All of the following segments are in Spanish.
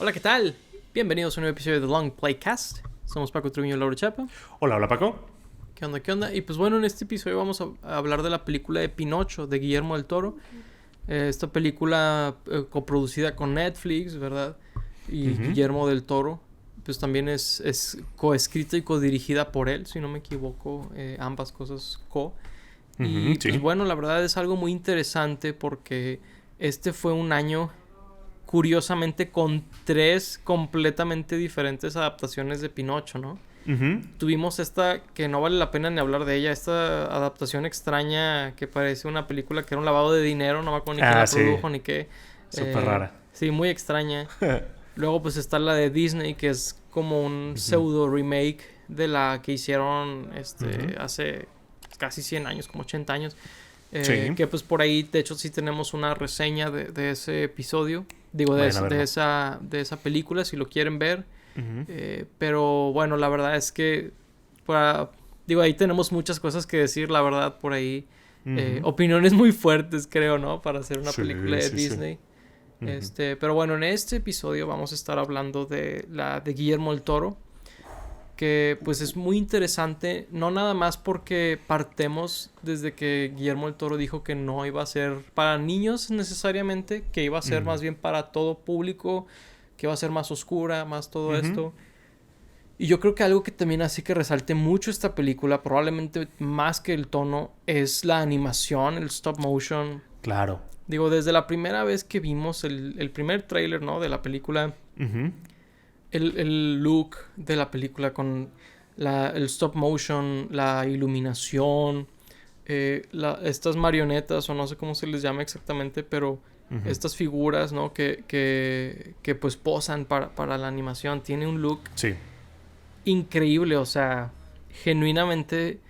Hola, ¿qué tal? Bienvenidos a un nuevo episodio de The Long Playcast. Somos Paco Truño y Laura Chapa. Hola, hola Paco. ¿Qué onda, qué onda? Y pues bueno, en este episodio vamos a hablar de la película de Pinocho, de Guillermo del Toro. Esta película coproducida con Netflix, ¿verdad? Y Guillermo del Toro, pues también es coescrita y codirigida por él, si no me equivoco, ambas cosas co. Y Sí. pues bueno, la verdad es algo muy interesante porque este fue un año curiosamente con 3 completamente diferentes adaptaciones de Pinocho, ¿no? Tuvimos esta que no vale la pena ni hablar de ella, esta adaptación extraña que parece una película que era un lavado de dinero, no me acuerdo ni quién la produjo ni qué. Súper rara. Sí, muy extraña. Luego pues está la de Disney, que es como un pseudo remake de la que hicieron hace casi 100 años, como 80 años. Que pues por ahí, de hecho, sí tenemos una reseña de ese episodio. Digo, de esa película, si lo quieren ver. Pero bueno, la verdad es que ahí tenemos muchas cosas que decir, la verdad, por ahí. Opiniones muy fuertes, creo, ¿no? Para hacer una película de Disney. Pero bueno, en este episodio vamos a estar hablando de la de Guillermo del Toro, que pues es muy interesante, no nada más porque partemos desde que Guillermo del Toro dijo que no iba a ser para niños necesariamente, que iba a ser más bien para todo público, que iba a ser más oscura, más todo esto. Y yo creo que algo que también hace que resalte mucho esta película, probablemente más que el tono, es la animación, el stop motion. Claro. Digo, desde la primera vez que vimos el primer tráiler, ¿no? De la película, el look de la película con el stop motion, la iluminación, estas marionetas, o no sé cómo se les llama exactamente, pero estas figuras, ¿no? Que pues posan para la animación. Tiene un look increíble, o sea, genuinamente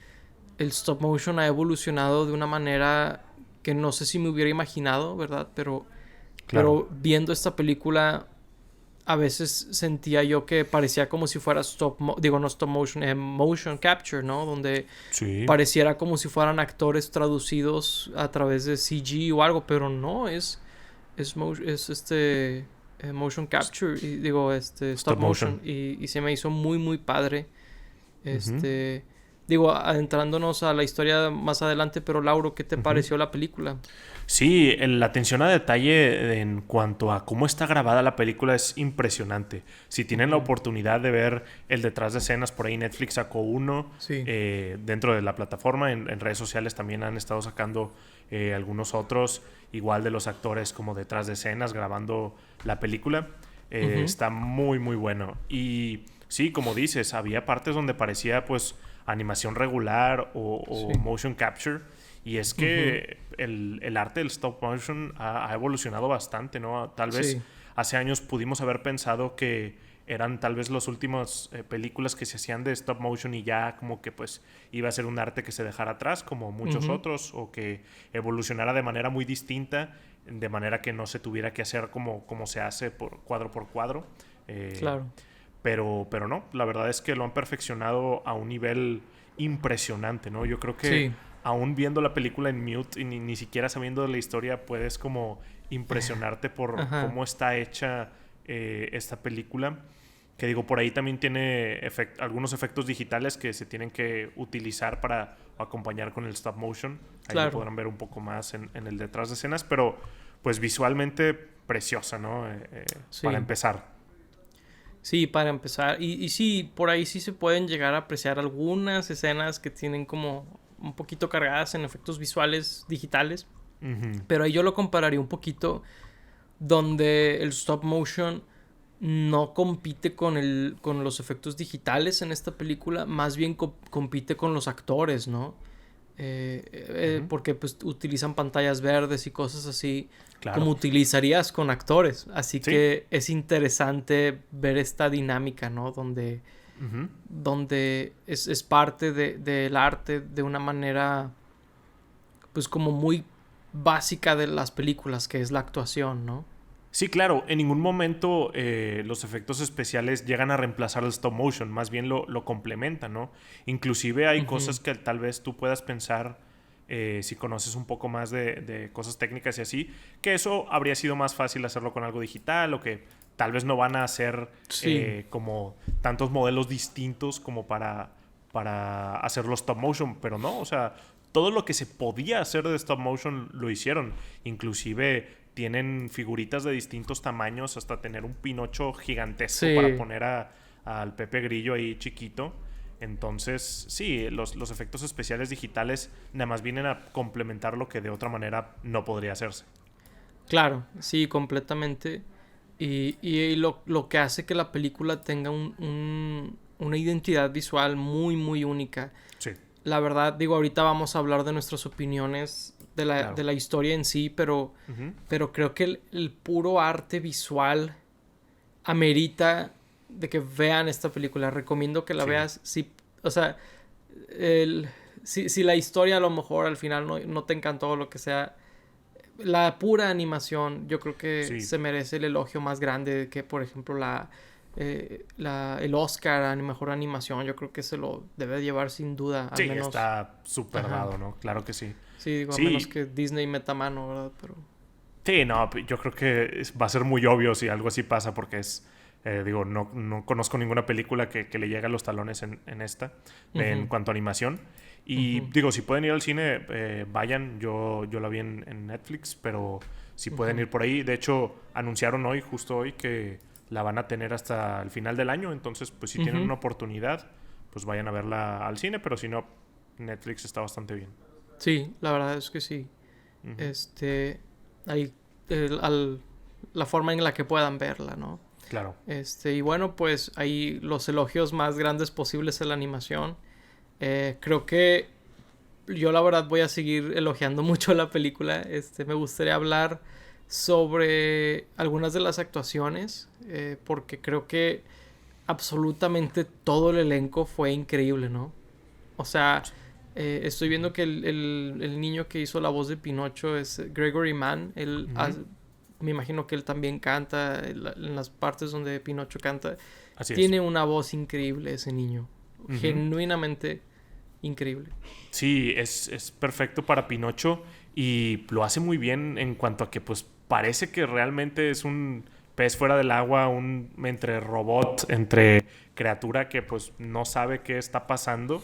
el stop motion ha evolucionado de una manera que no sé si me hubiera imaginado, ¿verdad? Pero viendo esta película, a veces sentía yo que parecía como si fuera motion capture, ¿no? Donde pareciera como si fueran actores traducidos a través de CG o algo, pero no, es motion capture, stop motion. Y se me hizo muy, muy padre. Adentrándonos a la historia más adelante, pero Lauro, ¿qué te pareció la película? Sí, la atención a detalle en cuanto a cómo está grabada la película es impresionante. Si tienen la oportunidad de ver el detrás de escenas, por ahí Netflix sacó uno dentro de la plataforma. En redes sociales también han estado sacando algunos otros, igual de los actores como detrás de escenas grabando la película. Está muy, muy bueno. Y sí, como dices, había partes donde parecía pues animación regular o motion capture. Y es que el arte del stop motion ha evolucionado bastante, ¿no? Tal vez hace años pudimos haber pensado que eran tal vez las últimas películas que se hacían de stop motion y ya como que pues iba a ser un arte que se dejara atrás como muchos otros, o que evolucionara de manera muy distinta, de manera que no se tuviera que hacer como se hace por cuadro. Claro. Pero no, la verdad es que lo han perfeccionado a un nivel impresionante, ¿no? Yo creo que aún viendo la película en mute y ni siquiera sabiendo de la historia, puedes como impresionarte por cómo está hecha esta película. Que digo, por ahí también tiene algunos efectos digitales que se tienen que utilizar para acompañar con el stop motion. Ahí lo podrán ver un poco más en el detrás de escenas, pero pues visualmente preciosa, ¿no? Para empezar. Sí, para empezar. Y sí, por ahí sí se pueden llegar a apreciar algunas escenas que tienen como un poquito cargadas en efectos visuales digitales. Pero ahí yo lo compararía un poquito donde el stop motion no compite con los efectos digitales en esta película, más bien compite con los actores, ¿no? Porque pues utilizan pantallas verdes y cosas así, como utilizarías con actores. Así que es interesante ver esta dinámica, ¿no? Donde es parte del arte de una manera pues como muy básica de las películas, que es la actuación, ¿no? Sí, claro. En ningún momento los efectos especiales llegan a reemplazar el stop motion. Más bien lo complementan, ¿no? Inclusive hay cosas que tal vez tú puedas pensar, si conoces un poco más de cosas técnicas y así, que eso habría sido más fácil hacerlo con algo digital, o que tal vez no van a hacer como tantos modelos distintos como para hacerlo stop motion, pero no, o sea, todo lo que se podía hacer de stop motion lo hicieron. Inclusive tienen figuritas de distintos tamaños, hasta tener un Pinocho gigantesco para poner al Pepe Grillo ahí chiquito. Entonces, sí, los efectos especiales digitales nada más vienen a complementar lo que de otra manera no podría hacerse. Claro, sí, completamente. Y lo que hace que la película tenga una identidad visual muy, muy única. Sí. La verdad, digo, ahorita vamos a hablar de nuestras opiniones de la historia en sí, pero creo que el puro arte visual amerita de que vean esta película. Recomiendo que la veas. Si, o sea, si la historia a lo mejor al final no te encantó o lo que sea, la pura animación yo creo que se merece el elogio más grande que, por ejemplo, el Oscar a mejor animación. Yo creo que se lo debe llevar sin duda. Al menos está súper dado, ¿no? Claro que sí. Sí, digo, a menos que Disney meta mano, ¿verdad? Pero... Sí, no, yo creo que va a ser muy obvio si algo así pasa, porque es... digo, no conozco ninguna película que le llegue a los talones en esta, en cuanto a animación. Y digo, si pueden ir al cine, vayan. Yo la vi en Netflix, pero si pueden ir por ahí. De hecho, anunciaron justo hoy, que la van a tener hasta el final del año. Entonces, pues si tienen una oportunidad, pues vayan a verla al cine. Pero si no, Netflix está bastante bien. Sí, la verdad es que sí. Ahí, la forma en la que puedan verla, ¿no? Claro. Y bueno, pues ahí los elogios más grandes posibles en la animación. Creo que yo la verdad voy a seguir elogiando mucho la película. Me gustaría hablar sobre algunas de las actuaciones, porque creo que absolutamente todo el elenco fue increíble, ¿no? O sea, estoy viendo que el niño que hizo la voz de Pinocho es Gregory Mann. Él me imagino que él también canta en las partes donde Pinocho canta. Tiene una voz increíble ese niño. Genuinamente increíble. Sí, es perfecto para Pinocho y lo hace muy bien en cuanto a que pues parece que realmente es un pez fuera del agua, entre robot, entre criatura que pues no sabe qué está pasando.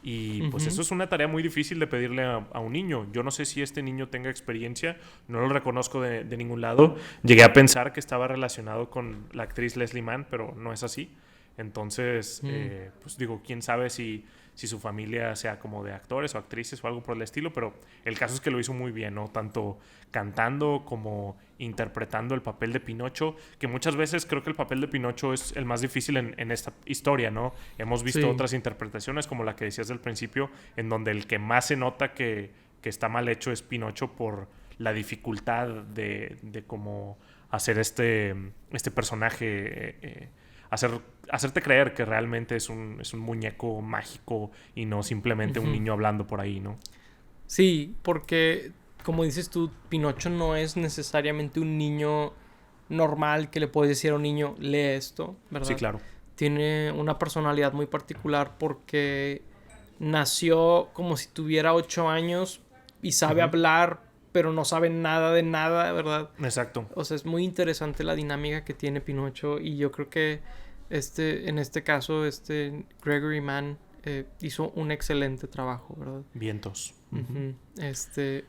Y pues eso es una tarea muy difícil de pedirle a un niño. Yo no sé si este niño tenga experiencia, no lo reconozco de ningún lado. Llegué a pensar que estaba relacionado con la actriz Leslie Mann, pero no es así. Entonces, pues digo, quién sabe si su familia sea como de actores o actrices o algo por el estilo, pero el caso es que lo hizo muy bien, ¿no? Tanto cantando como interpretando el papel de Pinocho, que muchas veces creo que el papel de Pinocho es el más difícil en esta historia, ¿no? Hemos visto otras interpretaciones, como la que decías del principio, en donde el que más se nota que está mal hecho es Pinocho por la dificultad de cómo hacer este personaje... hacerte creer que realmente es un muñeco mágico y no simplemente un niño hablando por ahí, ¿no? Sí, porque como dices tú, Pinocho no es necesariamente un niño normal que le puedes decir a un niño, lee esto, ¿verdad? Sí, claro. Tiene una personalidad muy particular porque nació como si tuviera 8 años y sabe hablar, pero no sabe nada de nada, ¿verdad? Exacto. O sea, es muy interesante la dinámica que tiene Pinocho y yo creo que en este caso, Gregory Mann hizo un excelente trabajo, ¿verdad? Vientos.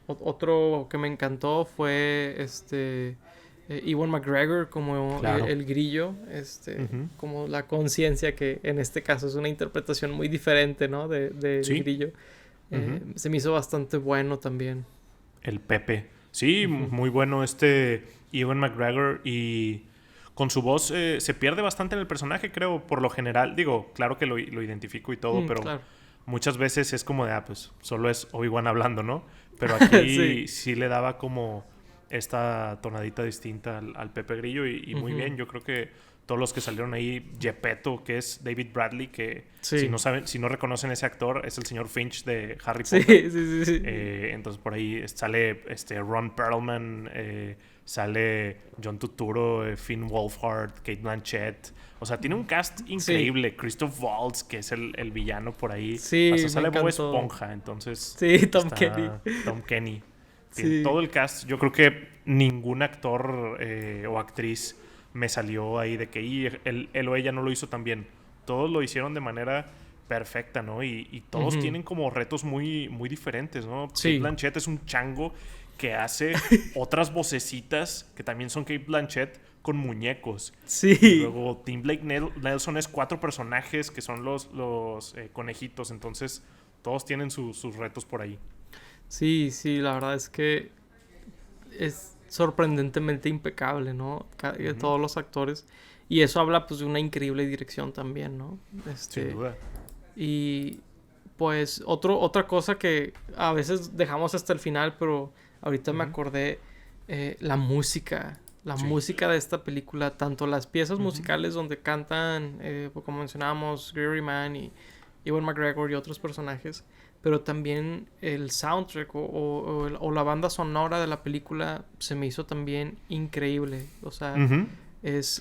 Otro que me encantó fue Ewan McGregor como el grillo, como la conciencia, que en este caso es una interpretación muy diferente, ¿no? De grillo. Se me hizo bastante bueno también. El Pepe. Sí, muy bueno Ewan McGregor, y con su voz se pierde bastante en el personaje, creo, por lo general. Digo, claro que lo identifico y todo, pero muchas veces es como de, pues solo es Obi-Wan hablando, ¿no? Pero aquí sí le daba como esta tonadita distinta al Pepe Grillo y muy bien. Yo creo que todos los que salieron ahí, Geppetto, que es David Bradley, que si no reconocen ese actor, es el señor Finch de Harry Potter. Sí. Entonces por ahí sale Ron Perlman, sale John Turturro, Finn Wolfhard, Kate Blanchett. O sea, tiene un cast increíble. Christoph Waltz, que es el villano por ahí. Sí, hasta sale Bob Esponja, entonces... Sí, Tom Kenny. Todo el cast. Yo creo que ningún actor o actriz me salió ahí de que él o ella no lo hizo tan bien. Todos lo hicieron de manera perfecta, ¿no? Y todos tienen como retos muy, muy diferentes, ¿no? Sí. Kate Blanchett es un chango que hace otras vocecitas que también son Kate Blanchett con muñecos. Sí. Y luego Tim Blake Nelson es 4 personajes que son los conejitos. Entonces, todos tienen sus retos por ahí. Sí, la verdad es que es sorprendentemente impecable, ¿no? Todos los actores. Y eso habla, pues, de una increíble dirección también, ¿no? Sin duda. Y, pues, otra cosa que a veces dejamos hasta el final, pero ahorita me acordé, la música. La música de esta película, tanto las piezas musicales donde cantan, como mencionábamos, Gregory Mann y Ewan McGregor y otros personajes, pero también el soundtrack o la banda sonora de la película se me hizo también increíble. O sea, es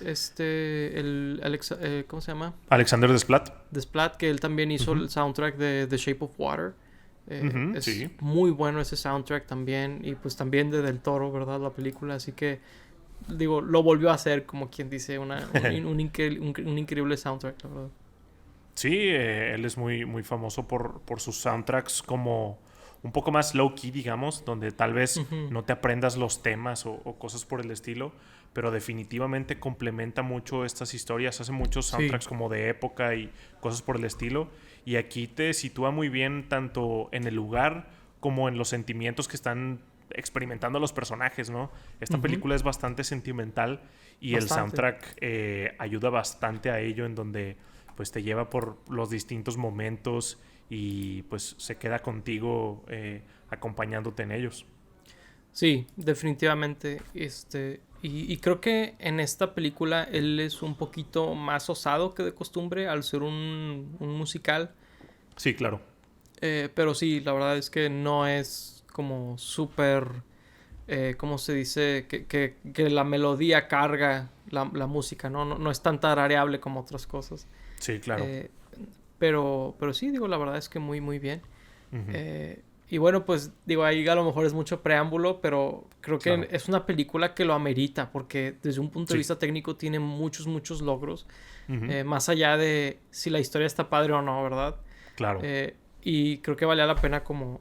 ¿cómo se llama? Alexander Desplat. Desplat, que él también hizo el soundtrack de The Shape of Water. Es muy bueno ese soundtrack también. Y pues también de Del Toro, ¿verdad? La película. Así que, digo, lo volvió a hacer, como quien dice, un increíble soundtrack, la verdad. Sí, él es muy, muy famoso por sus soundtracks como un poco más low-key, digamos, donde tal vez no te aprendas los temas o cosas por el estilo, pero definitivamente complementa mucho estas historias, hace muchos soundtracks como de época y cosas por el estilo, y aquí te sitúa muy bien tanto en el lugar como en los sentimientos que están experimentando los personajes, ¿no? Esta película es bastante sentimental y el soundtrack ayuda bastante a ello, en donde pues te lleva por los distintos momentos y pues se queda contigo acompañándote en ellos. Sí, definitivamente. Y creo que en esta película él es un poquito más osado que de costumbre al ser un musical. Sí, claro. Pero sí, la verdad es que no es como súper, ¿cómo se dice? Que la melodía carga la música, ¿no? No es tan tarareable como otras cosas. Sí, claro. Pero sí, digo, la verdad es que muy, muy bien. Y bueno, pues, digo, ahí a lo mejor es mucho preámbulo, pero creo que es una película que lo amerita, porque desde un punto de vista técnico tiene muchos, muchos logros, más allá de si la historia está padre o no, ¿verdad? Claro. Y creo que valía la pena como,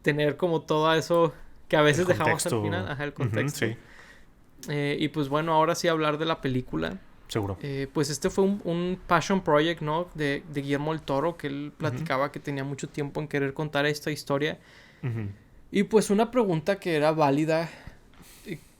tener como todo eso que a veces dejamos al final, el contexto. Y pues bueno, ahora sí hablar de la película. Seguro. Pues este fue un passion project, ¿no? De Guillermo del Toro, que él platicaba que tenía mucho tiempo en querer contar esta historia. Y pues una pregunta que era válida,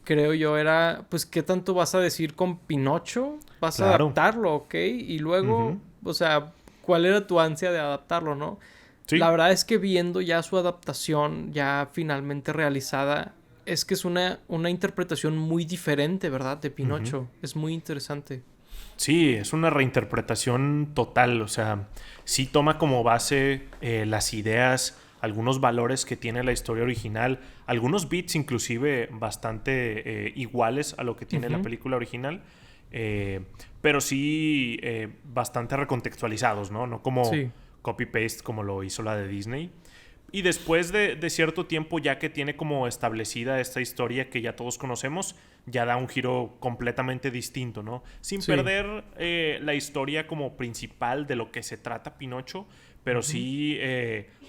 creo yo, era, pues, ¿qué tanto vas a decir con Pinocho? ¿Vas a adaptarlo, ok? Y luego, o sea, ¿cuál era tu ansia de adaptarlo, no? Sí. La verdad es que viendo ya su adaptación ya finalmente realizada, es que es una interpretación muy diferente, ¿verdad? De Pinocho. Es muy interesante. Sí, es una reinterpretación total. O sea, sí toma como base las ideas, algunos valores que tiene la historia original, algunos beats inclusive bastante iguales a lo que tiene la película original, pero sí bastante recontextualizados, ¿no? No como copy-paste como lo hizo la de Disney. Y después de cierto tiempo, ya que tiene como establecida esta historia que ya todos conocemos, ya da un giro completamente distinto, ¿no? Sin perder la historia como principal de lo que se trata Pinocho, pero sí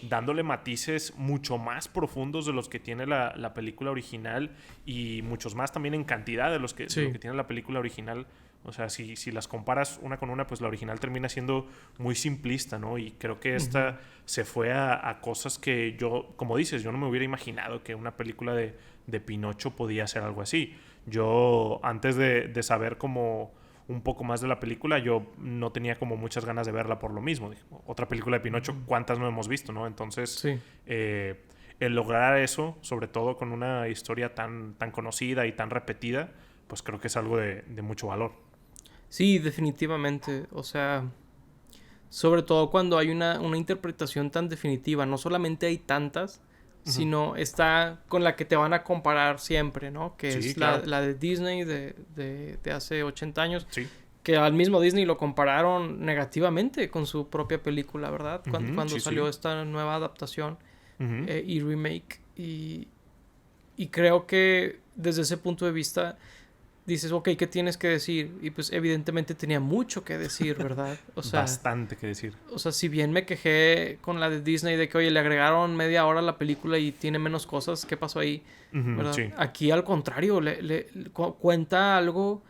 dándole matices mucho más profundos de los que tiene la película original y muchos más también en cantidad de lo que tiene la película original. O sea, si las comparas una con una, pues la original termina siendo muy simplista, ¿no? Y creo que esta se fue a cosas que yo, como dices, yo no me hubiera imaginado que una película de Pinocho podía hacer algo así. Yo, antes de saber como un poco más de la película, yo no tenía como muchas ganas de verla por lo mismo. Otra película de Pinocho, ¿cuántas no hemos visto, no? Entonces, el lograr eso, sobre todo con una historia tan conocida y tan repetida, pues creo que es algo de mucho valor. Sí, definitivamente. O sea, sobre todo cuando hay una interpretación tan definitiva. No solamente hay tantas, sino está con la que te van a comparar siempre, ¿no? Que es la de Disney de hace 80 años. Sí. Que al mismo Disney lo compararon negativamente con su propia película, ¿verdad? Cuando salió esta nueva adaptación y remake. Y creo que desde ese punto de vista, dices, ok, ¿qué tienes que decir? Y pues evidentemente tenía mucho que decir, ¿verdad? O sea, bastante que decir. O sea, si bien me quejé con la de Disney de que, oye, le agregaron media hora a la película y tiene menos cosas, ¿qué pasó ahí? ¿Verdad? Sí. Aquí al contrario, cuenta algo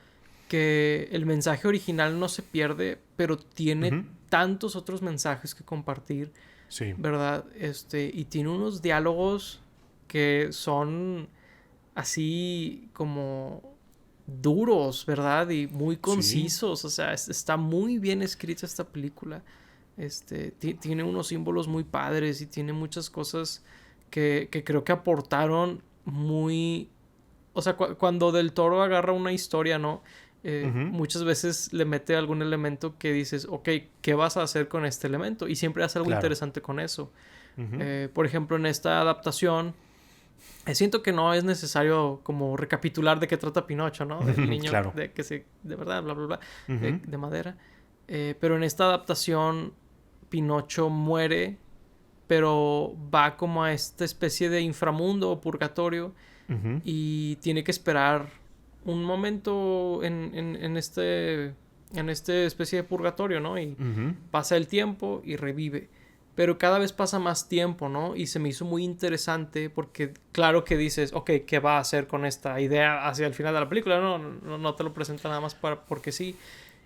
que el mensaje original no se pierde, pero tiene tantos otros mensajes que compartir, sí. ¿verdad? Y tiene unos diálogos que son así como duros, ¿verdad? Y muy concisos. Sí. O sea, está muy bien escrita esta película. Tiene unos símbolos muy padres y tiene muchas cosas que creo que aportaron muy... O sea, cuando Del Toro agarra una historia, ¿no? Muchas veces le mete algún elemento que dices, ok, ¿qué vas a hacer con este elemento? Y siempre hace algo interesante con eso. Por ejemplo, en esta adaptación, siento que no es necesario como recapitular de qué trata Pinocho, ¿no? Del niño de verdad, bla, bla, bla, de madera. Pero en esta adaptación, Pinocho muere, pero va como a esta especie de inframundo o purgatorio y tiene que esperar un momento en este especie de purgatorio, ¿no? Y pasa el tiempo y revive. Pero cada vez pasa más tiempo, ¿no? Y se me hizo muy interesante porque claro que dices, ok, ¿qué va a hacer con esta idea hacia el final de la película? No te lo presenta nada más porque sí.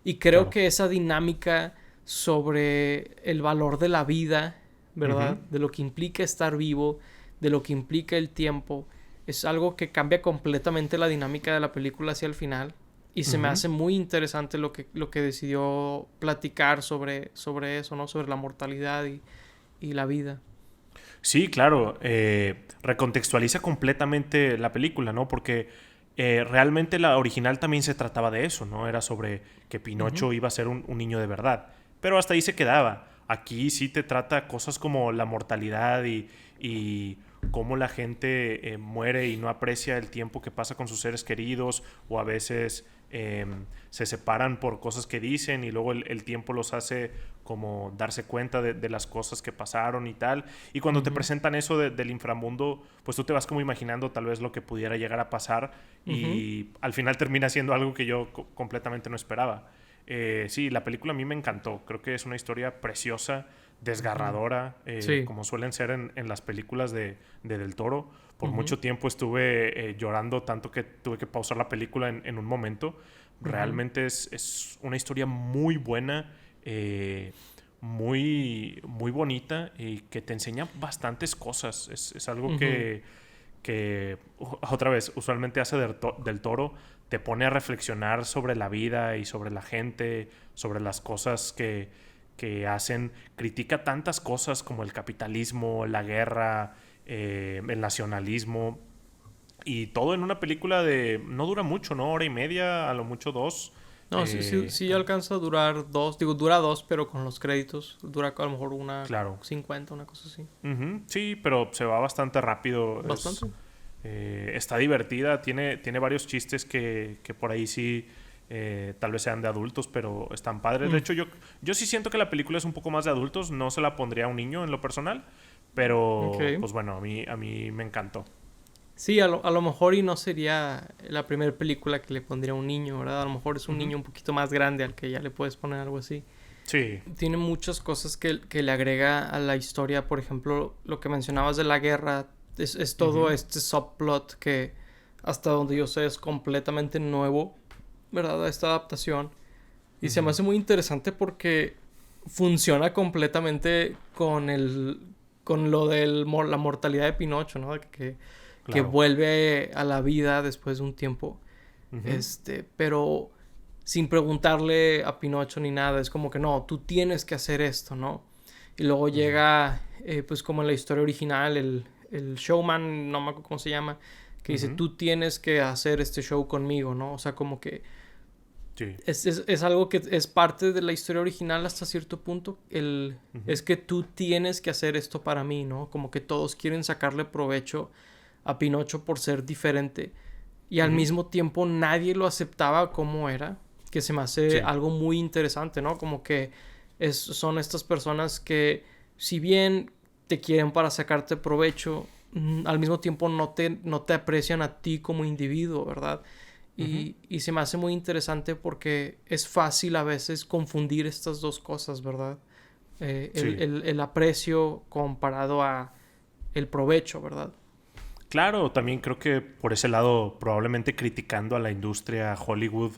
Y creo que esa dinámica sobre el valor de la vida, ¿verdad? De lo que implica estar vivo, de lo que implica el tiempo, es algo que cambia completamente la dinámica de la película hacia el final. Y se me hace muy interesante lo que decidió platicar sobre eso, ¿no? Sobre la mortalidad y la vida. Sí, claro. Recontextualiza completamente la película, ¿no? Porque realmente la original también se trataba de eso, ¿no? Era sobre que Pinocho iba a ser un niño de verdad. Pero hasta ahí se quedaba. Aquí sí te trata cosas como la mortalidad y cómo la gente muere y no aprecia el tiempo que pasa con sus seres queridos, o a veces se separan por cosas que dicen y luego el tiempo los hace como darse cuenta de las cosas que pasaron y tal. Y cuando te presentan eso del inframundo, pues tú te vas como imaginando tal vez lo que pudiera llegar a pasar y al final termina siendo algo que yo completamente no esperaba. Sí, la película a mí me encantó. Creo que es una historia preciosa, desgarradora, como suelen ser en las películas de Del Toro. Por mucho tiempo estuve llorando tanto que tuve que pausar la película en un momento. Realmente es una historia muy buena, muy, muy bonita y que te enseña bastantes cosas. Es algo que, otra vez, usualmente hace Del Toro, te pone a reflexionar sobre la vida y sobre la gente, sobre las cosas que hacen. Critica tantas cosas como el capitalismo, la guerra, el nacionalismo, y todo en una película no dura mucho, ¿no? Hora y media, a lo mucho 2. No, sí alcanza a durar 2. Digo, dura 2, pero con los créditos dura a lo mejor 1:50, una cosa así. Sí, pero se va bastante rápido. Bastante. Está divertida, tiene varios chistes que por ahí sí tal vez sean de adultos, pero están padres. De hecho, yo sí siento que la película es un poco más de adultos. No se la pondría a un niño en lo personal, pero pues bueno, a mí me encantó. Sí, a lo mejor y no sería la primera película que le pondría a un niño, ¿verdad? A lo mejor es un niño un poquito más grande al que ya le puedes poner algo así. Sí. Tiene muchas cosas que le agrega a la historia. Por ejemplo, lo que mencionabas de la guerra es todo este subplot que hasta donde yo sé es completamente nuevo, ¿verdad? Esta adaptación. Y se me hace muy interesante porque funciona completamente con lo de la mortalidad de Pinocho, ¿no? Que vuelve a la vida después de un tiempo. Pero sin preguntarle a Pinocho ni nada. Es como que no, tú tienes que hacer esto, ¿no? Y luego llega, pues como en la historia original, el showman, no me acuerdo cómo se llama, que dice, tú tienes que hacer este show conmigo, ¿no? O sea, como que es algo que es parte de la historia original hasta cierto punto. Es que tú tienes que hacer esto para mí, ¿no? Como que todos quieren sacarle provecho a Pinocho por ser diferente. Y al mismo tiempo nadie lo aceptaba como era. Que se me hace algo muy interesante, ¿no? Como que son estas personas que, si bien te quieren para sacarte provecho, al mismo tiempo no te aprecian a ti como individuo, ¿verdad? Y se me hace muy interesante porque es fácil a veces confundir estas dos cosas, ¿verdad? El aprecio comparado a el provecho, ¿verdad? Claro, también creo que por ese lado probablemente criticando a la industria Hollywood,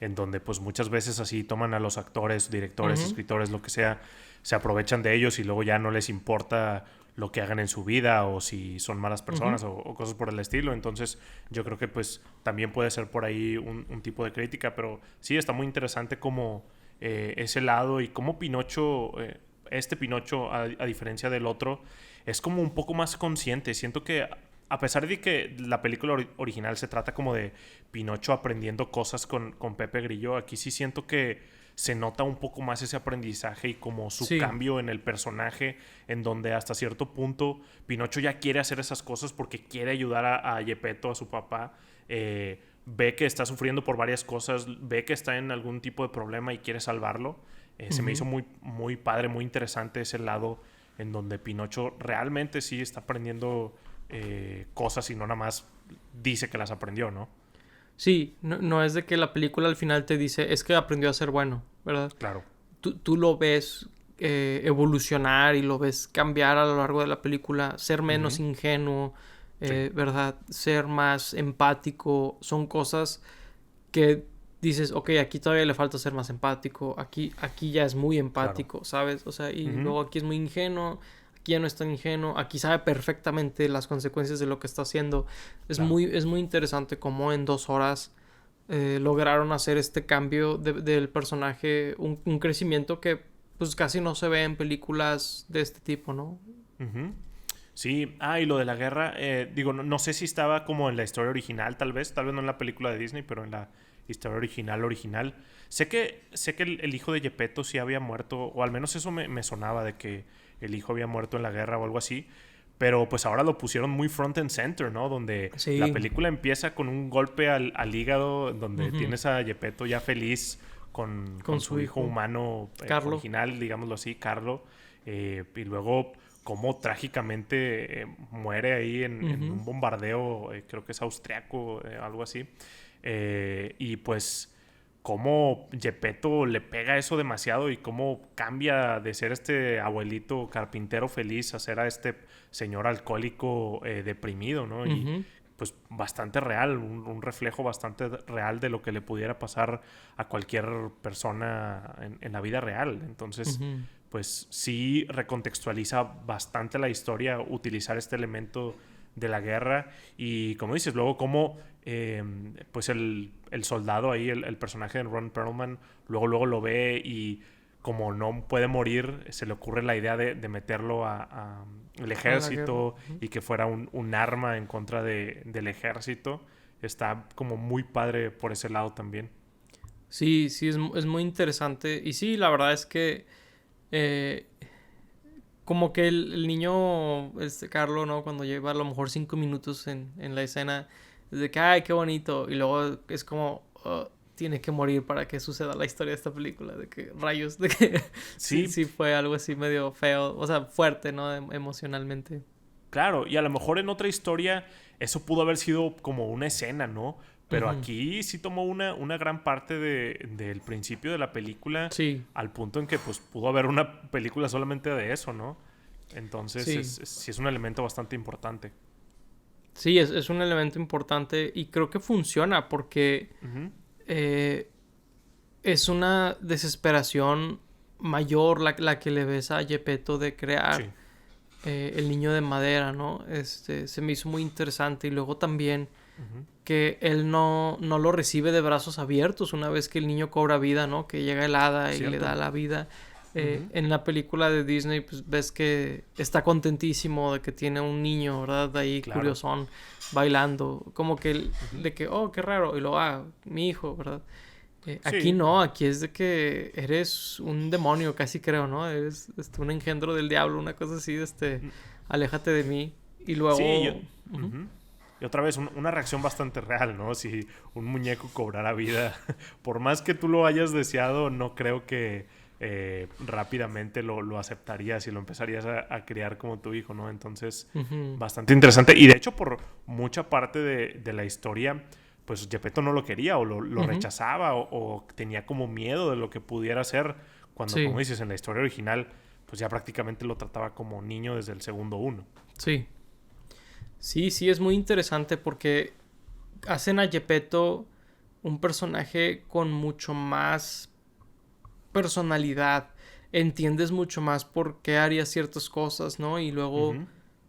en donde pues muchas veces así toman a los actores, directores, escritores, lo que sea, se aprovechan de ellos y luego ya no les importa lo que hagan en su vida o si son malas personas o cosas por el estilo. Entonces yo creo que pues también puede ser por ahí un tipo de crítica, pero sí está muy interesante como ese lado y cómo Pinocho, este Pinocho a diferencia del otro, es como un poco más consciente. Siento que a pesar de que la película original se trata como de Pinocho aprendiendo cosas con Pepe Grillo, aquí sí siento que se nota un poco más ese aprendizaje y como su cambio en el personaje, en donde hasta cierto punto Pinocho ya quiere hacer esas cosas porque quiere ayudar a Geppetto, a su papá. Ve que está sufriendo por varias cosas, ve que está en algún tipo de problema y quiere salvarlo. Se me hizo muy, muy padre, muy interesante ese lado en donde Pinocho realmente sí está aprendiendo cosas y no nada más dice que las aprendió, ¿no? Sí, no es de que la película al final te dice, es que aprendió a ser bueno, ¿verdad? Claro. Tú lo ves evolucionar y lo ves cambiar a lo largo de la película, ser menos ingenuo, ¿verdad? Ser más empático, son cosas que dices, ok, aquí todavía le falta ser más empático, aquí ya es muy empático, ¿sabes? O sea, y luego aquí es muy ingenuo, aquí ya no es tan ingenuo, aquí sabe perfectamente las consecuencias de lo que está haciendo. Es muy interesante cómo en 2 horas lograron hacer este cambio del personaje, un crecimiento que pues casi no se ve en películas de este tipo, ¿no? Sí, y lo de la guerra, digo, no sé si estaba como en la historia original, tal vez no en la película de Disney, pero en la historia original. Sé que el hijo de Geppetto sí había muerto, o al menos eso me sonaba de que el hijo había muerto en la guerra o algo así, pero pues ahora lo pusieron muy front and center, ¿no? Donde la película empieza con un golpe al hígado, donde tienes a Geppetto ya feliz con su hijo humano original, digámoslo así, Carlo, y luego cómo trágicamente muere ahí en un bombardeo, creo que es austriaco, algo así. Y pues cómo Geppetto le pega eso demasiado y cómo cambia de ser este abuelito carpintero feliz a ser a este señor alcohólico deprimido, ¿no? Y pues bastante real, un reflejo bastante real de lo que le pudiera pasar a cualquier persona en la vida real. Entonces, pues sí recontextualiza bastante la historia utilizar este elemento de la guerra y como dices, luego cómo pues el soldado ahí, el personaje de Ron Perlman, luego lo ve y como no puede morir, se le ocurre la idea de meterlo al ejército y que fuera un arma en contra del ejército. Está como muy padre por ese lado también. Sí, es muy interesante. Y sí, la verdad es que como que el niño, Carlo, ¿no? Cuando lleva a lo mejor 5 minutos en la escena, es de que, ay, qué bonito. Y luego es como, tiene que morir para que suceda la historia de esta película. De que, rayos, de que sí fue algo así medio feo. O sea, fuerte, ¿no? Emocionalmente. Claro, y a lo mejor en otra historia eso pudo haber sido como una escena, ¿no? Pero aquí sí tomó una gran parte del principio de la película. Sí. Al punto en que pues pudo haber una película solamente de eso, ¿no? Entonces sí es un elemento bastante importante. Sí, es un elemento importante y creo que funciona porque es una desesperación mayor la que le ves a Geppetto de crear el niño de madera, ¿no? Se me hizo muy interesante y luego también que él no lo recibe de brazos abiertos una vez que el niño cobra vida, ¿no? Que llega el hada y le da la vida. En la película de Disney, pues ves que está contentísimo de que tiene un niño, ¿verdad? Ahí curiosón, bailando. Como que de que, oh, qué raro. Y luego, mi hijo, ¿verdad? Aquí no, aquí es de que eres un demonio, casi creo, ¿no? Eres un engendro del diablo, una cosa así, aléjate de mí. Y luego... Sí, y otra vez, una reacción bastante real, ¿no? Si un muñeco cobrara vida, por más que tú lo hayas deseado, no creo que rápidamente lo aceptarías y lo empezarías a criar como tu hijo, ¿no? Entonces, bastante interesante. Y de hecho, por mucha parte de la historia, pues Geppetto no lo quería o lo rechazaba o tenía como miedo de lo que pudiera ser cuando, como dices, en la historia original, pues ya prácticamente lo trataba como niño desde el segundo uno. Sí. Sí, es muy interesante porque hacen a Geppetto un personaje con mucho más personalidad. Entiendes mucho más por qué haría ciertas cosas, ¿no? Y luego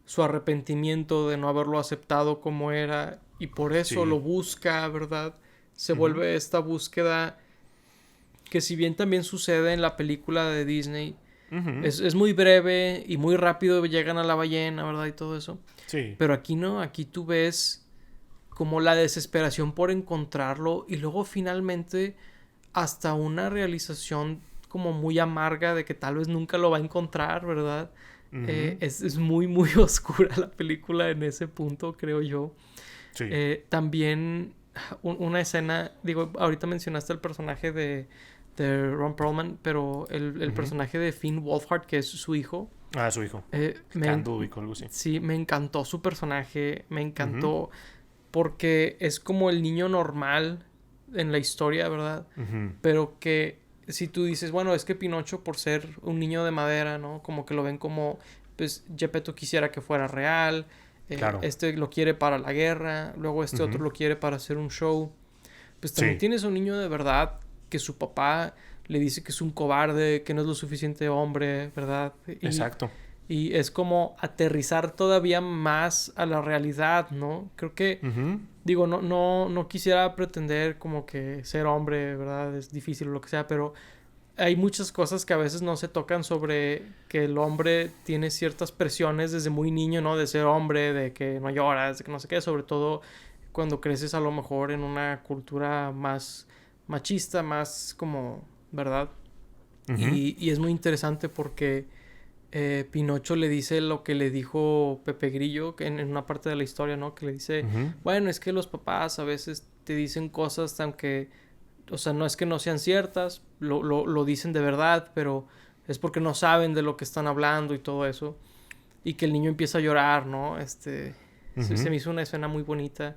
su arrepentimiento de no haberlo aceptado como era y por eso lo busca, ¿verdad? Se vuelve esta búsqueda que si bien también sucede en la película de Disney, es muy breve y muy rápido llegan a la ballena, ¿verdad? Y todo eso. Sí. Pero aquí no, aquí tú ves como la desesperación por encontrarlo y luego finalmente hasta una realización como muy amarga de que tal vez nunca lo va a encontrar, ¿verdad? Es muy, muy oscura la película en ese punto, creo yo. Sí. También una escena, digo, ahorita mencionaste el personaje de Ron Perlman, pero el personaje de Finn Wolfhard, que es su hijo. Ah, su hijo. Candlewick o algo así. Sí, me encantó su personaje, me encantó porque es como el niño normal en la historia, ¿verdad? Pero que si tú dices, bueno, es que Pinocho por ser un niño de madera, ¿no? Como que lo ven como, pues Geppetto quisiera que fuera real, claro. este lo quiere para la guerra, luego este otro lo quiere para hacer un show. Pues también tienes un niño de verdad que su papá le dice que es un cobarde, que no es lo suficiente hombre, ¿verdad? Exacto. Y es como aterrizar todavía más a la realidad, ¿no? Creo que, digo, no quisiera pretender como que ser hombre, ¿verdad? Es difícil o lo que sea, pero hay muchas cosas que a veces no se tocan sobre que el hombre tiene ciertas presiones desde muy niño, ¿no? De ser hombre, de que no lloras, de que no sé qué, sobre todo cuando creces a lo mejor en una cultura más machista, más como, ¿verdad? Y es muy interesante porque Pinocho le dice lo que le dijo Pepe Grillo en una parte de la historia, ¿no? Que le dice, bueno, es que los papás a veces te dicen cosas aunque, o sea, no es que no sean ciertas, lo dicen de verdad, pero es porque no saben de lo que están hablando y todo eso. Y que el niño empieza a llorar, ¿no? Se me hizo una escena muy bonita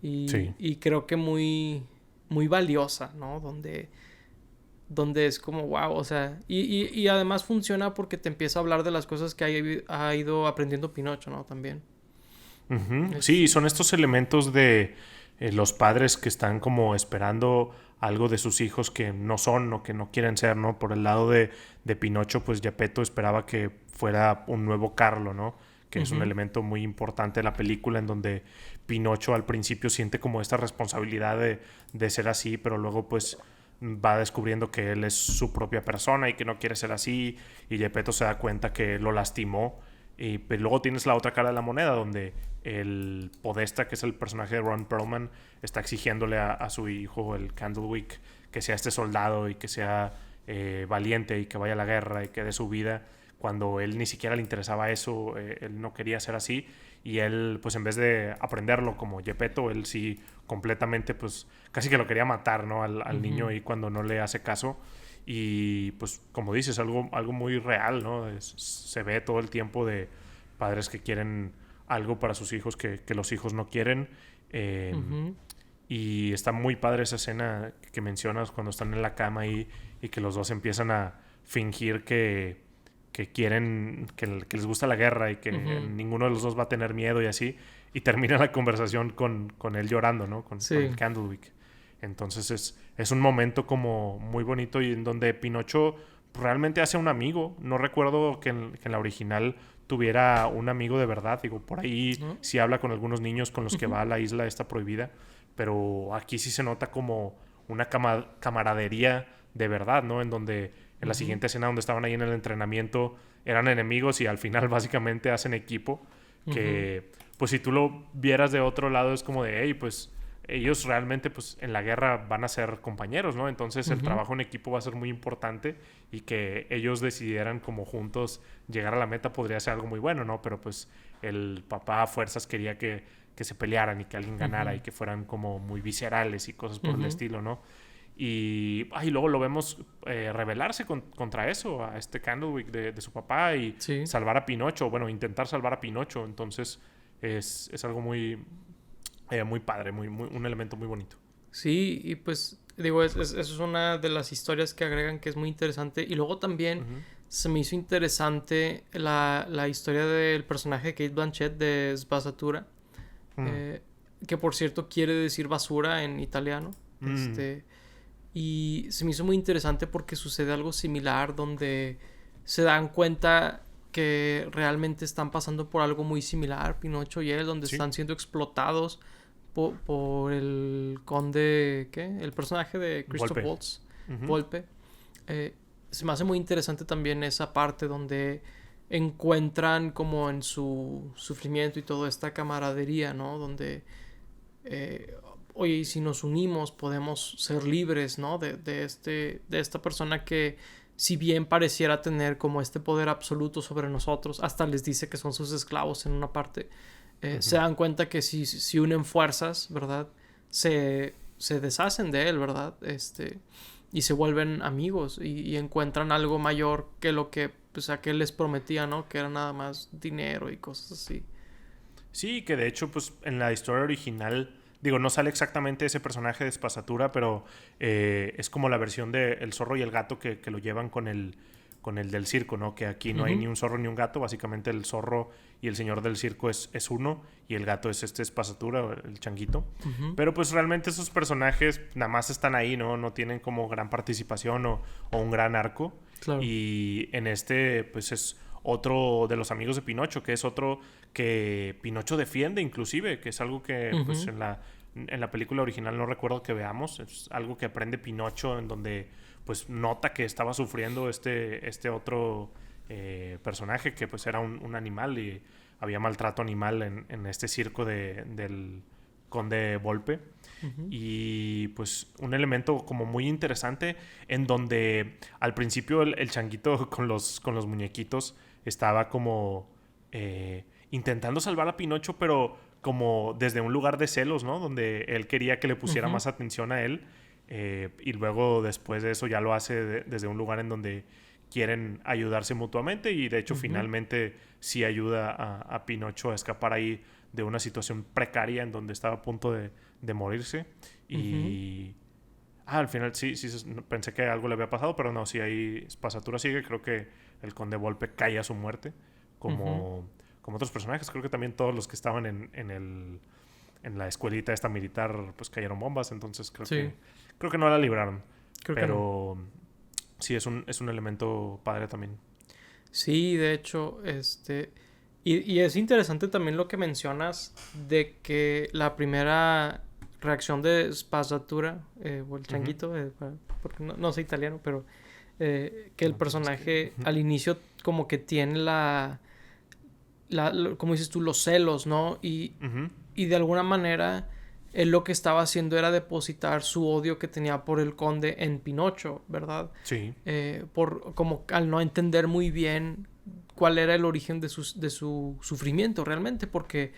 y creo que muy, muy valiosa, ¿no? Donde es como wow, o sea, y además funciona porque te empieza a hablar de las cosas que ha ido aprendiendo Pinocho, ¿no? También. Sí, son estos elementos de los padres que están como esperando algo de sus hijos que no son o que no quieren ser, ¿no? Por el lado de Pinocho, pues Geppetto esperaba que fuera un nuevo Carlo, ¿no? Que es un elemento muy importante de la película en donde Pinocho al principio siente como esta responsabilidad de ser así, pero luego pues va descubriendo que él es su propia persona y que no quiere ser así, y Geppetto se da cuenta que lo lastimó. Y pues luego tienes la otra cara de la moneda donde el Podesta, que es el personaje de Ron Perlman, está exigiéndole a su hijo, el Candlewick, que sea este soldado y que sea valiente y que vaya a la guerra y que dé su vida, cuando él ni siquiera le interesaba eso. Él no quería ser así, y él pues en vez de aprenderlo como Geppetto, él sí completamente pues casi que lo quería matar, ¿no? al niño, y cuando no le hace caso. Y pues como dices, algo muy real, ¿no? Se ve todo el tiempo de padres que quieren algo para sus hijos que los hijos no quieren. Y está muy padre esa escena que mencionas cuando están en la cama y que los dos empiezan a fingir que quieren, que les gusta la guerra y que ninguno de los dos va a tener miedo y así. Y termina la conversación con él llorando, ¿no? Con el Candlewick. Entonces es un momento como muy bonito y en donde Pinocho realmente hace un amigo. No recuerdo que en la original tuviera un amigo de verdad. Digo, por ahí sí habla con algunos niños con los que va a la isla esta prohibida, pero aquí sí se nota como una camaradería de verdad, ¿no? En donde en la siguiente escena donde estaban ahí en el entrenamiento eran enemigos y al final básicamente hacen equipo. Que pues si tú lo vieras de otro lado es como de, hey, pues ellos realmente pues en la guerra van a ser compañeros, ¿no? Entonces el trabajo en equipo va a ser muy importante, y que ellos decidieran como juntos llegar a la meta podría ser algo muy bueno, ¿no? Pero pues el papá a fuerzas quería que se pelearan y que alguien ganara y que fueran como muy viscerales y cosas por el estilo, ¿no? Y luego lo vemos rebelarse contra eso, a este Candlewick de su papá, y salvar a Pinocho, bueno, intentar salvar a Pinocho. Entonces es algo muy muy padre, un elemento muy bonito. Sí, y pues digo, eso es una de las historias que agregan que es muy interesante. Y luego también se me hizo interesante la historia del personaje de Kate Blanchett de Spazzatura, que por cierto quiere decir basura en italiano. Y se me hizo muy interesante porque sucede algo similar donde se dan cuenta que realmente están pasando por algo muy similar, Pinocho y él, donde están siendo explotados por el conde, ¿qué? El personaje de Christoph Waltz, Volpe. Se me hace muy interesante también esa parte donde encuentran como en su sufrimiento y toda esta camaradería, ¿no? Donde, oye, si nos unimos podemos ser libres, ¿no? De esta persona que, si bien pareciera tener como este poder absoluto sobre nosotros, hasta les dice que son sus esclavos en una parte. Se dan cuenta que si unen fuerzas, ¿verdad? Se deshacen de él, ¿verdad? Y se vuelven amigos y encuentran algo mayor que lo que, pues, aquel les prometía, ¿no? Que era nada más dinero y cosas así. Sí, que de hecho, pues, en la historia original, digo, no sale exactamente ese personaje de Spazzatura, pero es como la versión de El zorro y el gato que lo llevan con el del circo, ¿no? Que aquí no hay ni un zorro ni un gato. Básicamente el zorro y el señor del circo es uno y el gato es Spazzatura, el changuito. Pero pues realmente esos personajes nada más están ahí, ¿no? No tienen como gran participación o un gran arco. Claro. Y en pues es otro de los amigos de Pinocho, que es otro que Pinocho defiende inclusive, que es algo que pues en la película original no recuerdo que veamos. Es algo que aprende Pinocho, en donde pues nota que estaba sufriendo este otro personaje que pues era un animal y había maltrato animal en este circo del conde Volpe. Y pues un elemento como muy interesante en donde al principio el changuito con los muñequitos estaba como intentando salvar a Pinocho, pero como desde un lugar de celos, ¿no? Donde él quería que le pusiera más atención a él. Y luego después de eso ya lo hace desde un lugar en donde quieren ayudarse mutuamente y de hecho finalmente sí ayuda a Pinocho a escapar ahí de una situación precaria en donde estaba a punto de morirse. Y al final sí pensé que algo le había pasado, pero no, sí, ahí Spazzatura sigue. Creo que el conde Volpe cae a su muerte como otros personajes. Creo que también todos los que estaban en la escuelita esta militar pues cayeron bombas, entonces creo que no la libraron. Pero sí, es un elemento padre también. Sí, de hecho, y es interesante también lo que mencionas de que la primera reacción de Spazzatura, o el changuito, porque no soy italiano, pero que el personaje al inicio como que tiene como dices tú, los celos, ¿no? Y de alguna manera él lo que estaba haciendo era depositar su odio que tenía por el conde en Pinocho, ¿verdad? Sí. Como al no entender muy bien cuál era el origen de su sufrimiento realmente, porque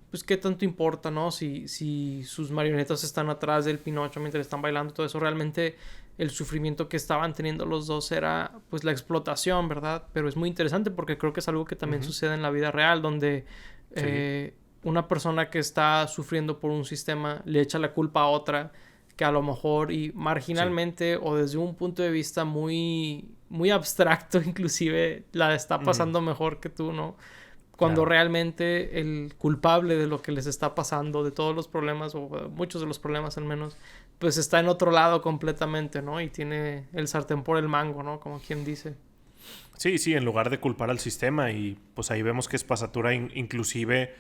pues qué tanto importa, ¿no? Si sus marionetas están atrás del Pinocho mientras están bailando, todo eso, realmente el sufrimiento que estaban teniendo los dos era pues la explotación, ¿verdad? Pero es muy interesante porque creo que es algo que también sucede en la vida real, donde una persona que está sufriendo por un sistema le echa la culpa a otra que a lo mejor y marginalmente o desde un punto de vista muy, muy abstracto inclusive la está pasando mejor que tú, ¿no? Cuando realmente el culpable de lo que les está pasando, de todos los problemas o muchos de los problemas al menos, pues está en otro lado completamente, ¿no? Y tiene el sartén por el mango, ¿no? Como quien dice. Sí, en lugar de culpar al sistema, y pues ahí vemos que Spazzatura inclusive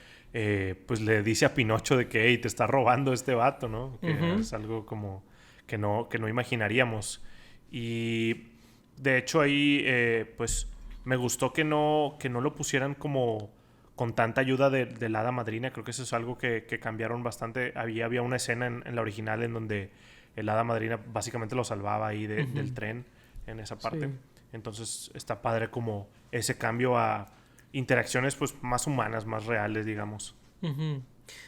pues le dice a Pinocho de que hey, te está robando este vato, ¿no? Que es algo como que no imaginaríamos. Y de hecho ahí pues me gustó que no lo pusieran como con tanta ayuda de la hada madrina. Creo que eso es algo que cambiaron bastante. Había una escena en la original en donde el hada madrina básicamente lo salvaba ahí del tren en esa parte. Sí. Entonces está padre como ese cambio a interacciones pues más humanas, más reales, digamos.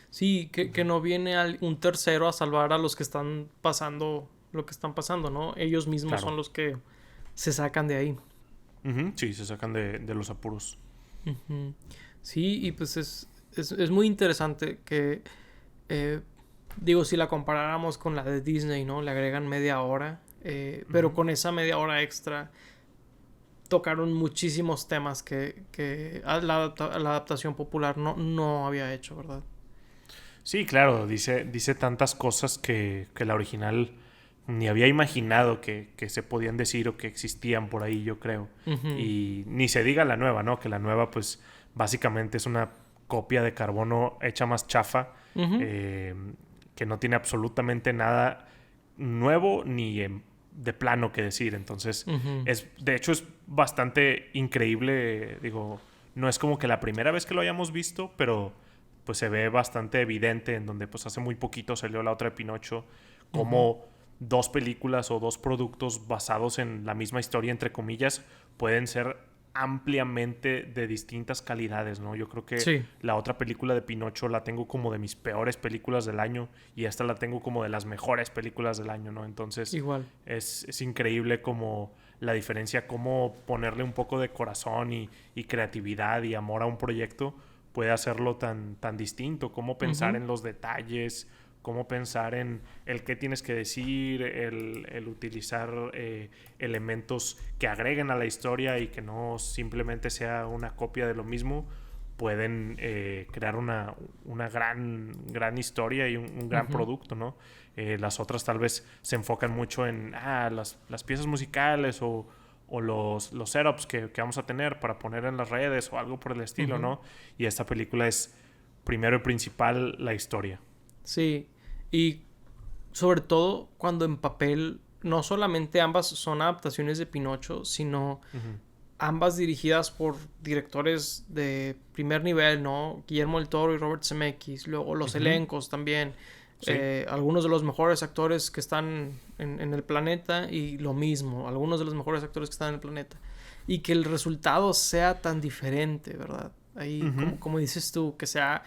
Sí, que no viene un tercero a salvar a los que están pasando lo que están pasando, ¿no? Ellos mismos son los que se sacan de ahí. Sí, se sacan de los apuros. Sí, y pues es muy interesante que Digo, si la comparáramos con la de Disney, ¿no? Le agregan media hora. Pero con esa media hora extra tocaron muchísimos temas que la adaptación popular no había hecho, ¿verdad? Sí, claro, dice tantas cosas que la original ni había imaginado que se podían decir o que existían por ahí, yo creo. Y ni se diga la nueva, ¿no? Que la nueva, pues, básicamente es una copia de Carbono hecha más chafa, que no tiene absolutamente nada nuevo ni de plano que decir. Entonces, de hecho, es bastante increíble. Digo, no es como que la primera vez que lo hayamos visto, pero pues se ve bastante evidente en donde pues hace muy poquito salió la otra de Pinocho, como dos películas o dos productos basados en la misma historia, entre comillas, pueden ser ampliamente de distintas calidades, ¿no? Yo creo que la otra película de Pinocho la tengo como de mis peores películas del año y esta la tengo como de las mejores películas del año, ¿no? Entonces, igual. Es increíble como la diferencia, cómo ponerle un poco de corazón y creatividad y amor a un proyecto puede hacerlo tan distinto, cómo pensar en los detalles, cómo pensar en el qué tienes que decir, el utilizar elementos que agreguen a la historia y que no simplemente sea una copia de lo mismo, pueden crear una gran historia y un gran producto, ¿no? Las otras tal vez se enfocan mucho en las piezas musicales o los setups que vamos a tener para poner en las redes o algo por el estilo, ¿no? Y esta película es primero y principal la historia. Sí, y sobre todo cuando en papel no solamente ambas son adaptaciones de Pinocho, sino ambas dirigidas por directores de primer nivel, ¿no? Guillermo del Toro y Robert Zemeckis, luego los elencos también. Sí. Algunos de los mejores actores que están en el planeta y lo mismo, algunos de los mejores actores que están en el planeta. Y que el resultado sea tan diferente, ¿verdad? Ahí, como dices tú, que sea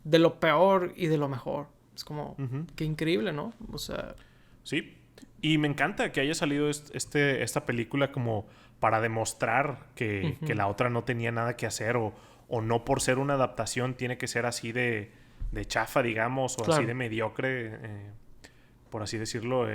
de lo peor y de lo mejor. Es como, qué increíble, ¿no? O sea... Sí, y me encanta que haya salido esta película como para demostrar que la otra no tenía nada que hacer o no por ser una adaptación tiene que ser así de chafa, digamos, o así de mediocre, por así decirlo.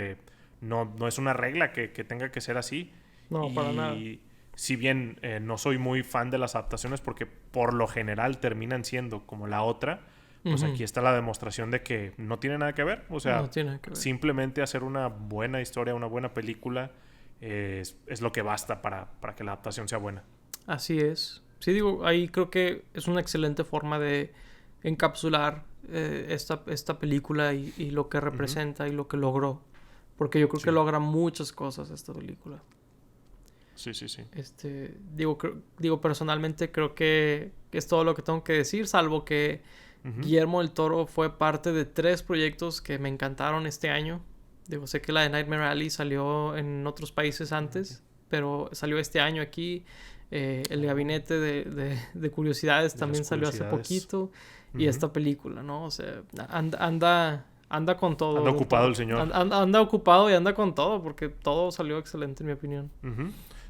No es una regla que tenga que ser así. No, para nada. Y si bien no soy muy fan de las adaptaciones porque por lo general terminan siendo como la otra, pues aquí está la demostración de que no tiene nada que ver. O sea, no tiene que ver. Simplemente hacer una buena historia, una buena película es lo que basta para que la adaptación sea buena. Así es. Sí, digo, ahí creo que es una excelente forma de encapsular esta película y lo que representa y lo que logró. Porque yo creo que logra muchas cosas esta película. Sí. Digo, personalmente creo que es todo lo que tengo que decir, salvo que Guillermo del Toro fue parte de 3 proyectos que me encantaron este año. Digo, sé que la de Nightmare Alley salió en otros países antes, pero salió este año aquí. El Gabinete de Curiosidades también salió hace poquito. Y esta película, ¿no? O sea, anda con todo. Anda ocupado el señor. Anda ocupado y anda con todo, porque todo salió excelente, en mi opinión.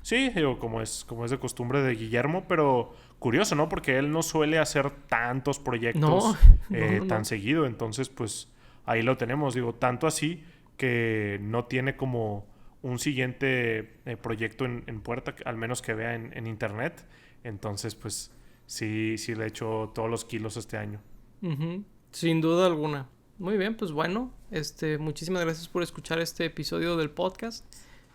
Sí, digo, como es de costumbre de Guillermo, pero curioso, ¿no? Porque él no suele hacer tantos proyectos tan seguido. Entonces, pues, ahí lo tenemos. Digo, tanto así que no tiene como un siguiente proyecto en puerta, al menos que vea en internet. Entonces, pues, sí le he hecho todos los kilos este año. Sin duda alguna. Muy bien, pues bueno, muchísimas gracias por escuchar este episodio del podcast.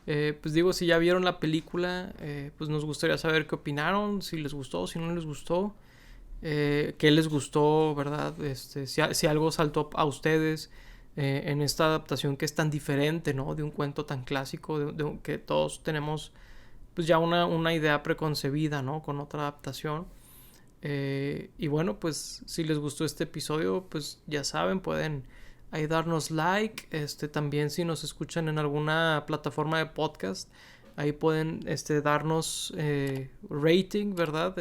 Pues digo, si ya vieron la película, pues nos gustaría saber qué opinaron, si les gustó, si no les gustó, qué les gustó, ¿verdad? Si algo saltó a ustedes en esta adaptación que es tan diferente, ¿no? De un cuento tan clásico, que todos tenemos pues ya una idea preconcebida, ¿no? Con otra adaptación. Y bueno, pues si les gustó este episodio, pues ya saben, pueden ahí darnos like. También si nos escuchan en alguna plataforma de podcast, ahí pueden darnos rating, ¿verdad?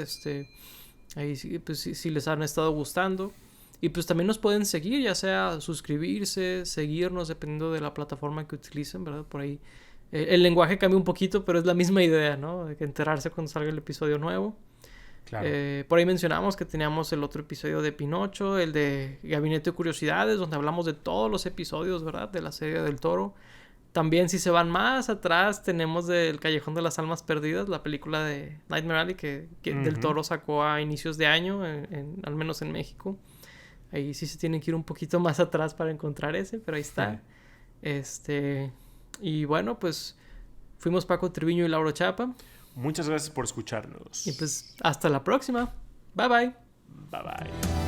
Ahí sí, pues si les han estado gustando. Y pues también nos pueden seguir, ya sea suscribirse, seguirnos, dependiendo de la plataforma que utilicen, ¿verdad? Por ahí el lenguaje cambia un poquito, pero es la misma idea, ¿no? De que enterarse cuando salga el episodio nuevo. Claro. Por ahí mencionamos que teníamos el otro episodio de Pinocho, el de Gabinete de Curiosidades, donde hablamos de todos los episodios, ¿verdad? De la serie del Toro. También, si se van más atrás, tenemos del Callejón de las Almas Perdidas, la película de Nightmare Alley que del Toro sacó a inicios de año, al menos en México. Ahí sí se tienen que ir un poquito más atrás para encontrar ese, pero ahí está. Y bueno, pues fuimos Paco Triviño y Lauro Chapa. Muchas gracias por escucharnos. Y pues hasta la próxima. Bye bye. Bye bye.